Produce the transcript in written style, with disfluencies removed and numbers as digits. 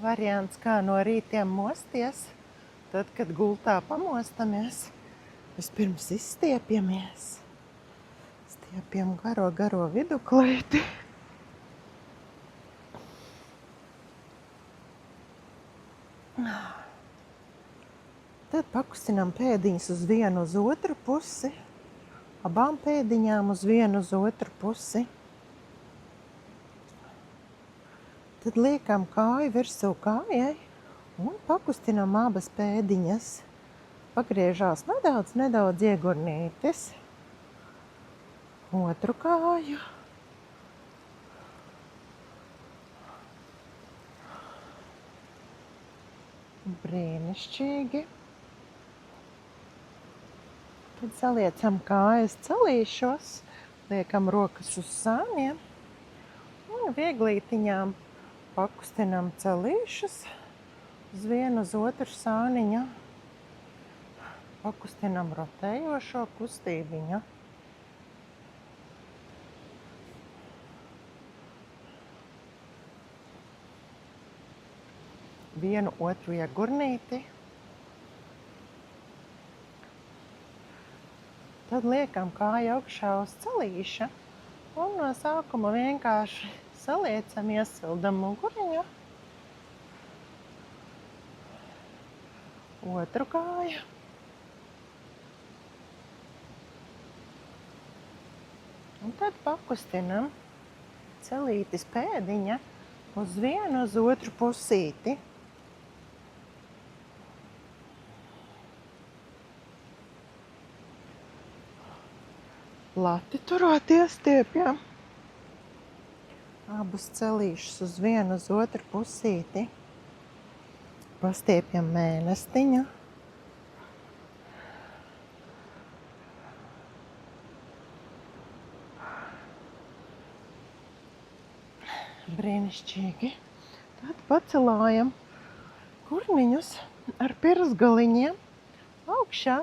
variants, kā no rītiem mosties. Tad, kad gultā pamostamies, vispirms izstiepjamies. Stiepjam garo viduklīti. Tad pakustinām pēdiņas uz vienu uz otru pusi. Abām pēdiņām uz vienu uz otru pusi. Tad liekam kāju virsū kājai un pakustinām abas pēdiņas. Pagriežās nedaudz iegurnītis. Otru kāju. Brīnišķīgi. Tad saliecam kājas celīšos, liekam rokas uz sāniem un vieglītiņām pakustinām celīšus uz vienu uz otru sāniņu. Pakustinām rotējošo kustībiņu. Vienu otru iegurnīti. Tad liekam kāju augšā uz celīša un no sākuma vienkārši saliecam, iesildam muguriņu. Otru kāju. Un tad pakustinam celītis pēdiņa uz vienu uz otru pusīti. Lati turot iestiepjam. Abus celīšus uz vienu uz otru pusīti. Pastiepjam mēnestiņu. Brīnišķīgi. Tad pacelājam kurmiņus ar pirkstgaliņiem augšā.